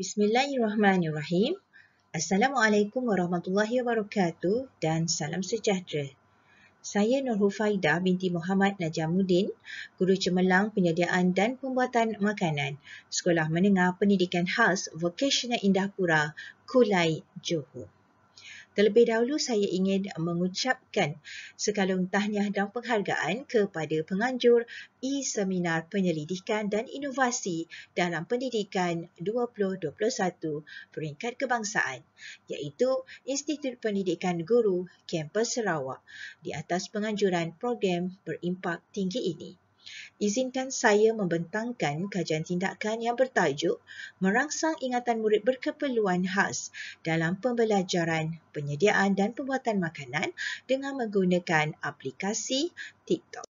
Bismillahirrahmanirrahim. Assalamualaikum warahmatullahi wabarakatuh dan salam sejahtera. Saya Nur Hufaidah binti Muhammad Najamuddin, Guru Cemerlang Penyediaan dan Pembuatan Makanan, Sekolah Menengah Pendidikan Khas Vocational Indahpura, Kulai, Johor. Terlebih dahulu saya ingin mengucapkan sekalung tahniah dan penghargaan kepada penganjur e-Seminar Penyelidikan dan Inovasi dalam Pendidikan 2021 peringkat kebangsaan, iaitu Institut Pendidikan Guru Kampus Sarawak di atas penganjuran program berimpak tinggi ini. Izinkan saya membentangkan kajian tindakan yang bertajuk Merangsang Ingatan Murid Berkeperluan Khas dalam Pembelajaran, Penyediaan dan Pembuatan Makanan dengan menggunakan aplikasi TikTok.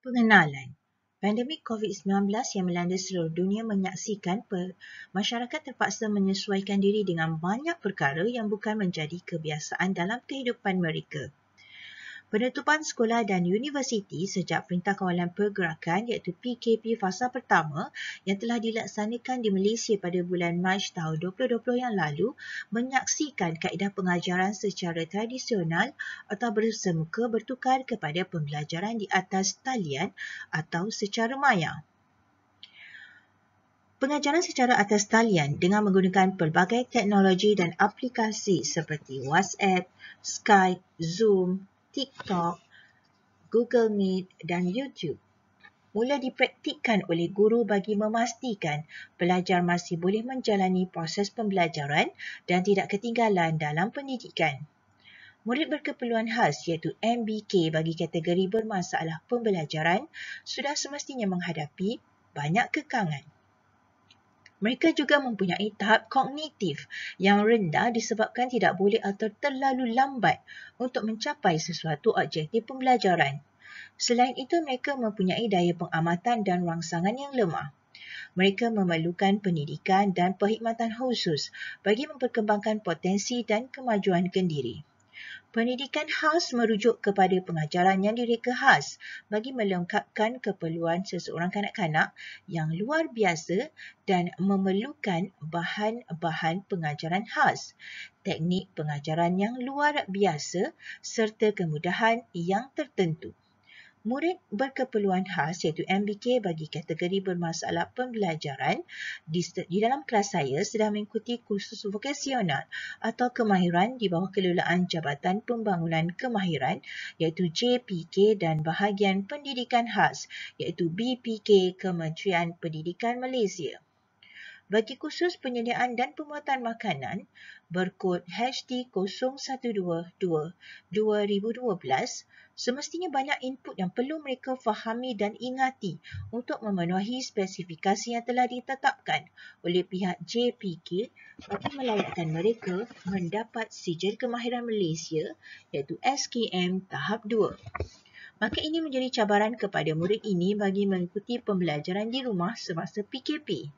Pengenalan. Pandemik COVID-19 yang melanda seluruh dunia menyaksikan masyarakat terpaksa menyesuaikan diri dengan banyak perkara yang bukan menjadi kebiasaan dalam kehidupan mereka. Penutupan sekolah dan universiti sejak Perintah Kawalan Pergerakan iaitu PKP fasa pertama yang telah dilaksanakan di Malaysia pada bulan Mac tahun 2020 yang lalu menyaksikan kaedah pengajaran secara tradisional atau bersemuka bertukar kepada pembelajaran di atas talian atau secara maya. Pengajaran secara atas talian dengan menggunakan pelbagai teknologi dan aplikasi seperti WhatsApp, Skype, Zoom, TikTok, Google Meet dan YouTube mula dipraktikkan oleh guru bagi memastikan pelajar masih boleh menjalani proses pembelajaran dan tidak ketinggalan dalam pendidikan. Murid berkeperluan khas iaitu MBK bagi kategori bermasalah pembelajaran sudah semestinya menghadapi banyak kekangan. Mereka juga mempunyai tahap kognitif yang rendah disebabkan tidak boleh atau terlalu lambat untuk mencapai sesuatu objektif pembelajaran. Selain itu, mereka mempunyai daya pengamatan dan rangsangan yang lemah. Mereka memerlukan pendidikan dan perkhidmatan khusus bagi memperkembangkan potensi dan kemajuan kendiri. Pendidikan khas merujuk kepada pengajaran yang direka khas bagi melengkapkan keperluan seseorang kanak-kanak yang luar biasa dan memerlukan bahan-bahan pengajaran khas, teknik pengajaran yang luar biasa serta kemudahan yang tertentu. Murid berkeperluan khas iaitu MBK bagi kategori bermasalah pembelajaran di dalam kelas saya sedang mengikuti kursus vokasional atau kemahiran di bawah kelolaan Jabatan Pembangunan Kemahiran iaitu JPK dan bahagian pendidikan khas iaitu BPK Kementerian Pendidikan Malaysia. Bagi kursus penyediaan dan pembuatan makanan berkod #012-2012, semestinya banyak input yang perlu mereka fahami dan ingati untuk memenuhi spesifikasi yang telah ditetapkan oleh pihak JPK bagi melayakkan mereka mendapat sijil kemahiran Malaysia iaitu SKM tahap 2. Maka ini menjadi cabaran kepada murid ini bagi mengikuti pembelajaran di rumah semasa PKP.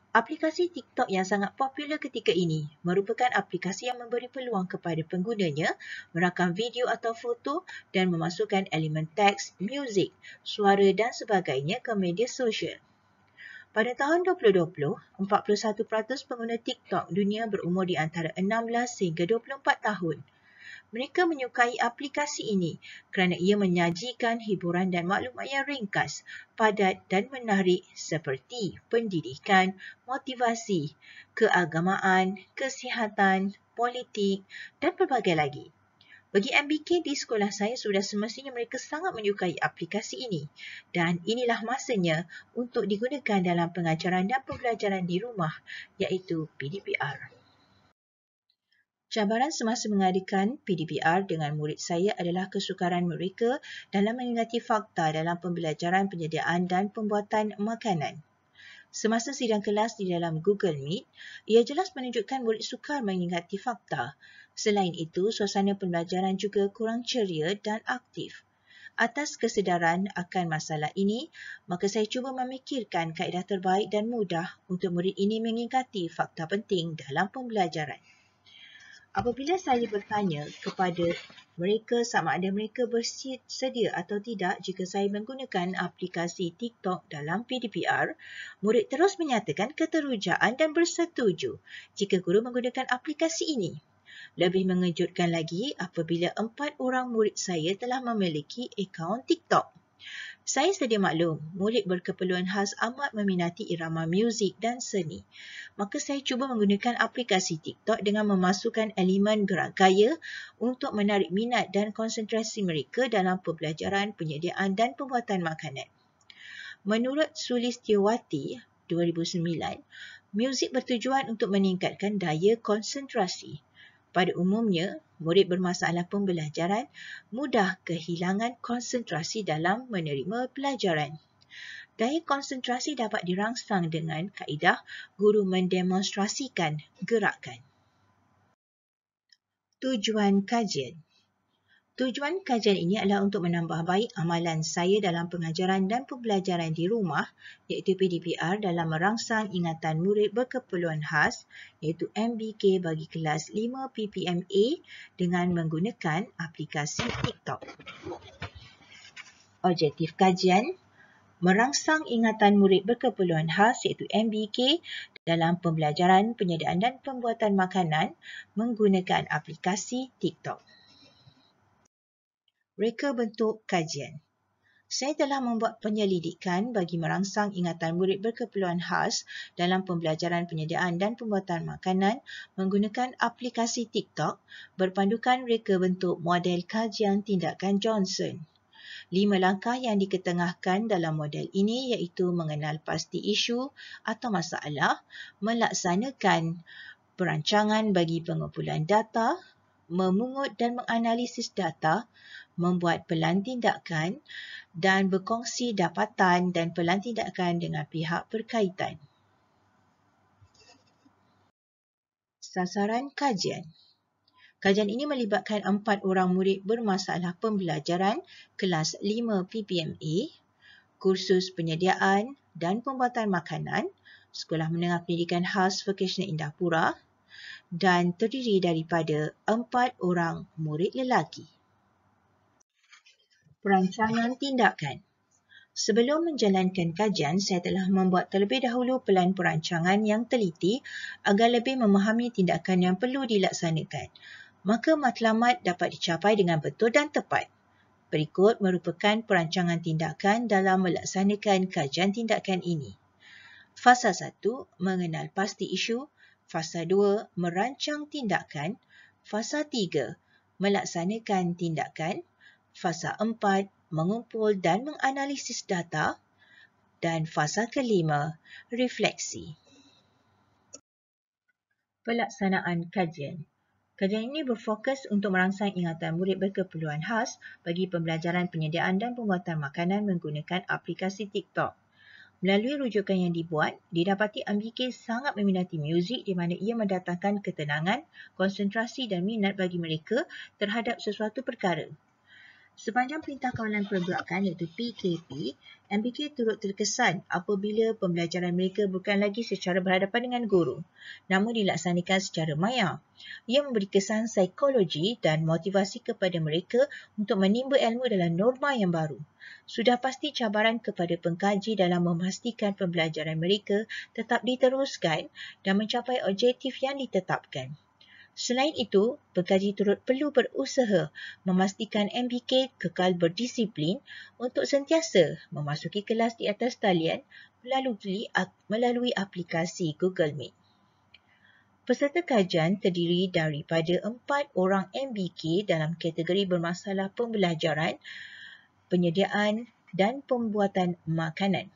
Aplikasi TikTok yang sangat popular ketika ini merupakan aplikasi yang memberi peluang kepada penggunanya merakam video atau foto dan memasukkan elemen teks, muzik, suara dan sebagainya ke media sosial. Pada tahun 2020, 41% pengguna TikTok dunia berumur di antara 16 sehingga 24 tahun. Mereka menyukai aplikasi ini kerana ia menyajikan hiburan dan maklumat yang ringkas, padat dan menarik seperti pendidikan, motivasi, keagamaan, kesihatan, politik dan pelbagai lagi. Bagi MBK di sekolah saya sudah semestinya mereka sangat menyukai aplikasi ini dan inilah masanya untuk digunakan dalam pengajaran dan pembelajaran di rumah iaitu PDPR. Cabaran semasa mengadakan PDPR dengan murid saya adalah kesukaran mereka dalam mengingati fakta dalam pembelajaran penyediaan dan pembuatan makanan. Semasa sidang kelas di dalam Google Meet, ia jelas menunjukkan murid sukar mengingati fakta. Selain itu, suasana pembelajaran juga kurang ceria dan aktif. Atas kesedaran akan masalah ini, maka saya cuba memikirkan kaedah terbaik dan mudah untuk murid ini mengingati fakta penting dalam pembelajaran. Apabila saya bertanya kepada mereka sama ada mereka bersedia atau tidak jika saya menggunakan aplikasi TikTok dalam PDPR, murid terus menyatakan keterujaan dan bersetuju jika guru menggunakan aplikasi ini. Lebih mengejutkan lagi apabila 4 orang murid saya telah memiliki akaun TikTok. Saya sedia maklum, murid berkeperluan khas amat meminati irama muzik dan seni. Maka saya cuba menggunakan aplikasi TikTok dengan memasukkan elemen gerak gaya untuk menarik minat dan konsentrasi mereka dalam pembelajaran, penyediaan dan pembuatan makanan. Menurut Sulistiawati 2009, muzik bertujuan untuk meningkatkan daya konsentrasi. Pada umumnya, murid bermasalah pembelajaran mudah kehilangan konsentrasi dalam menerima pelajaran. Daya konsentrasi dapat dirangsang dengan kaedah guru mendemonstrasikan gerakan. Tujuan kajian. Tujuan kajian ini adalah untuk menambah baik amalan saya dalam pengajaran dan pembelajaran di rumah iaitu PDPR dalam merangsang ingatan murid berkeperluan khas iaitu MBK bagi kelas 5 PPMA dengan menggunakan aplikasi TikTok. Objektif kajian merangsang ingatan murid berkeperluan khas iaitu MBK dalam pembelajaran, penyediaan dan pembuatan makanan menggunakan aplikasi TikTok. Reka bentuk kajian. Saya telah membuat penyelidikan bagi merangsang ingatan murid berkeperluan khas dalam pembelajaran, penyediaan dan pembuatan makanan menggunakan aplikasi TikTok berpandukan reka bentuk model kajian tindakan Johnson. 5 langkah yang diketengahkan dalam model ini iaitu mengenal pasti isu atau masalah, melaksanakan perancangan bagi pengumpulan data, memungut dan menganalisis data, membuat pelan tindakan dan berkongsi dapatan dan pelan tindakan dengan pihak berkaitan. Sasaran kajian. Kajian ini melibatkan 4 orang murid bermasalah pembelajaran kelas 5 PPMA, kursus penyediaan dan pembuatan makanan, Sekolah Menengah Pendidikan Khas Vocational Indahpura dan terdiri daripada 4 orang murid lelaki. Perancangan tindakan. Sebelum menjalankan kajian, saya telah membuat terlebih dahulu pelan perancangan yang teliti agar lebih memahami tindakan yang perlu dilaksanakan. Maka matlamat dapat dicapai dengan betul dan tepat. Berikut merupakan perancangan tindakan dalam melaksanakan kajian tindakan ini. Fasa 1, mengenal pasti isu. Fasa 2, merancang tindakan. Fasa 3, melaksanakan tindakan. Fasa 4, mengumpul dan menganalisis data. Dan fasa kelima, refleksi. Pelaksanaan kajian. Kajian ini berfokus untuk merangsang ingatan murid berkeperluan khas bagi pembelajaran, penyediaan dan pembuatan makanan menggunakan aplikasi TikTok. Melalui rujukan yang dibuat, didapati MBK sangat meminati muzik di mana ia mendatangkan ketenangan, konsentrasi dan minat bagi mereka terhadap sesuatu perkara. Sepanjang Perintah Kawalan Pergerakan iaitu PKP, MBK turut terkesan apabila pembelajaran mereka bukan lagi secara berhadapan dengan guru, namun dilaksanakan secara maya. Ia memberi kesan psikologi dan motivasi kepada mereka untuk menimba ilmu dalam norma yang baru. Sudah pasti cabaran kepada pengkaji dalam memastikan pembelajaran mereka tetap diteruskan dan mencapai objektif yang ditetapkan. Selain itu, pengkaji turut perlu berusaha memastikan MBK kekal berdisiplin untuk sentiasa memasuki kelas di atas talian melalui aplikasi Google Meet. Peserta kajian terdiri daripada 4 orang MBK dalam kategori bermasalah pembelajaran, penyediaan dan pembuatan makanan.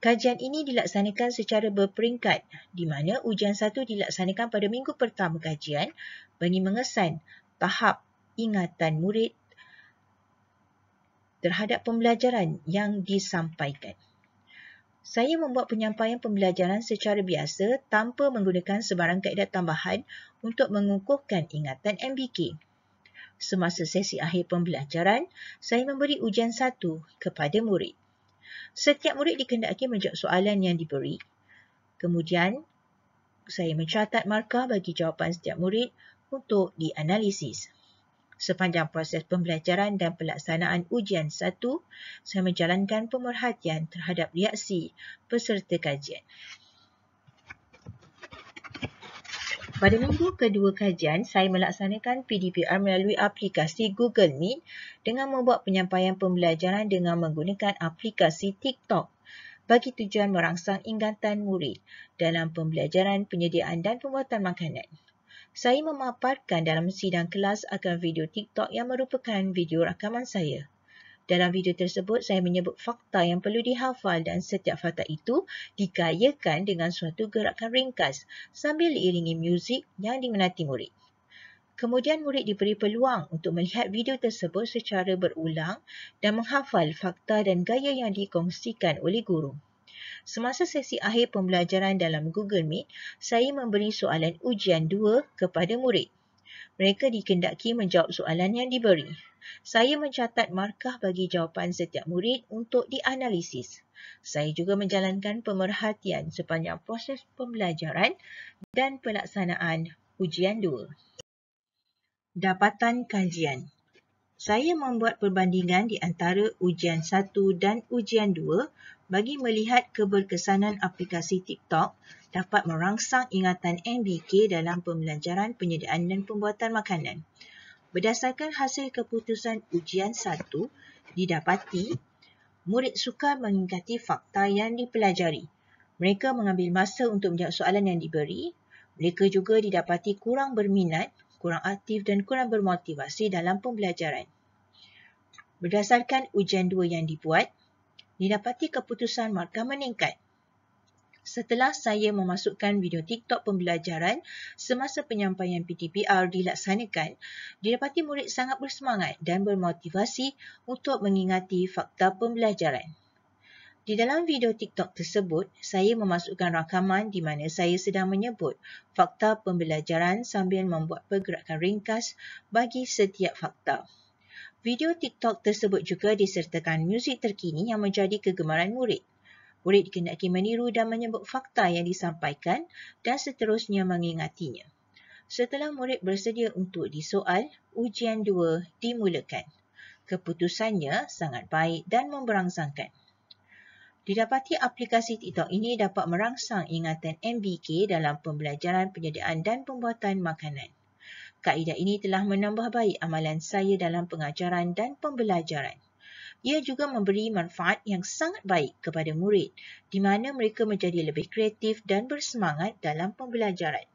Kajian ini dilaksanakan secara berperingkat di mana ujian 1 dilaksanakan pada minggu pertama kajian bagi mengesan tahap ingatan murid terhadap pembelajaran yang disampaikan. Saya membuat penyampaian pembelajaran secara biasa tanpa menggunakan sebarang kaedah tambahan untuk mengukuhkan ingatan MBK. Semasa sesi akhir pembelajaran, saya memberi ujian 1 kepada murid. Setiap murid dikehendaki menjawab soalan yang diberi. Kemudian, saya mencatat markah bagi jawapan setiap murid untuk dianalisis. Sepanjang proses pembelajaran dan pelaksanaan ujian 1, saya menjalankan pemerhatian terhadap reaksi peserta kajian. Pada minggu kedua kajian, saya melaksanakan PDPR melalui aplikasi Google Meet dengan membuat penyampaian pembelajaran dengan menggunakan aplikasi TikTok bagi tujuan merangsang ingatan murid dalam pembelajaran, penyediaan dan pembuatan makanan. Saya memaparkan dalam sidang kelas akan video TikTok yang merupakan video rakaman saya. Dalam video tersebut, saya menyebut fakta yang perlu dihafal dan setiap fakta itu dikayakan dengan suatu gerakan ringkas sambil diiringi muzik yang diminati murid. Kemudian murid diberi peluang untuk melihat video tersebut secara berulang dan menghafal fakta dan gaya yang dikongsikan oleh guru. Semasa sesi akhir pembelajaran dalam Google Meet, saya memberi soalan ujian 2 kepada murid. Mereka dikendaki menjawab soalan yang diberi. Saya mencatat markah bagi jawapan setiap murid untuk dianalisis. Saya juga menjalankan pemerhatian sepanjang proses pembelajaran dan pelaksanaan ujian 2. Dapatan kajian. Saya membuat perbandingan di antara ujian 1 dan ujian 2 bagi melihat keberkesanan aplikasi TikTok dapat merangsang ingatan MBK dalam pembelajaran, penyediaan dan pembuatan makanan. Berdasarkan hasil keputusan ujian 1, didapati murid sukar mengingati fakta yang dipelajari. Mereka mengambil masa untuk menjawab soalan yang diberi. Mereka juga didapati kurang berminat, kurang aktif dan kurang bermotivasi dalam pembelajaran. Berdasarkan ujian 2 yang dibuat, didapati keputusan markah meningkat. Setelah saya memasukkan video TikTok pembelajaran semasa penyampaian PDPR dilaksanakan, didapati murid sangat bersemangat dan bermotivasi untuk mengingati fakta pembelajaran. Di dalam video TikTok tersebut, saya memasukkan rakaman di mana saya sedang menyebut fakta pembelajaran sambil membuat pergerakan ringkas bagi setiap fakta. Video TikTok tersebut juga disertakan muzik terkini yang menjadi kegemaran murid. Murid dikendaki meniru dan menyebut fakta yang disampaikan dan seterusnya mengingatinya. Setelah murid bersedia untuk disoal, ujian 2 dimulakan. Keputusannya sangat baik dan memberangsangkan. Didapati aplikasi TikTok ini dapat merangsang ingatan MBK dalam pembelajaran, penyediaan dan pembuatan makanan. Kaedah ini telah menambah baik amalan saya dalam pengajaran dan pembelajaran. Ia juga memberi manfaat yang sangat baik kepada murid, di mana mereka menjadi lebih kreatif dan bersemangat dalam pembelajaran.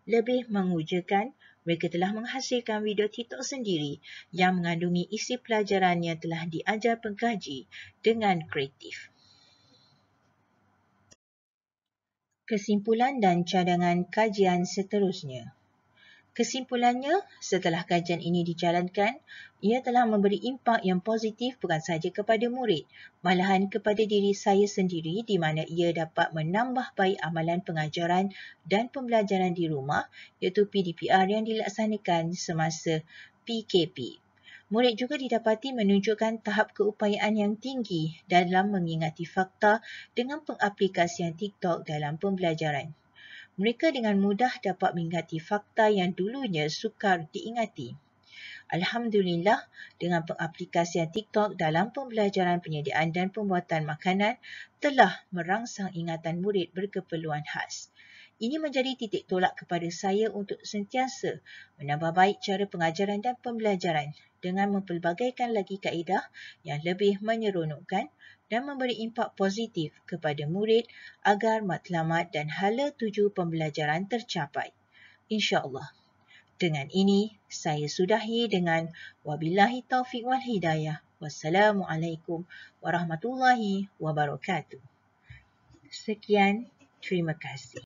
Lebih mengujakan, mereka telah menghasilkan video TikTok sendiri yang mengandungi isi pelajaran yang telah diajar pengkaji dengan kreatif. Kesimpulan dan cadangan kajian seterusnya. Kesimpulannya, setelah kajian ini dijalankan, ia telah memberi impak yang positif bukan sahaja kepada murid, malahan kepada diri saya sendiri di mana ia dapat menambah baik amalan pengajaran dan pembelajaran di rumah iaitu PDPR yang dilaksanakan semasa PKP. Murid juga didapati menunjukkan tahap keupayaan yang tinggi dalam mengingati fakta dengan pengaplikasian TikTok dalam pembelajaran. Mereka dengan mudah dapat mengingati fakta yang dulunya sukar diingati. Alhamdulillah, dengan pengaplikasian TikTok dalam pembelajaran, penyediaan dan pembuatan makanan telah merangsang ingatan murid berkeperluan khas. Ini menjadi titik tolak kepada saya untuk sentiasa menambah baik cara pengajaran dan pembelajaran dengan mempelbagaikan lagi kaedah yang lebih menyeronokkan dan memberi impak positif kepada murid agar matlamat dan hala tuju pembelajaran tercapai. InsyaAllah. Dengan ini, saya sudahi dengan wabillahi taufiq wal hidayah. Wassalamualaikum warahmatullahi wabarakatuh. Sekian, terima kasih.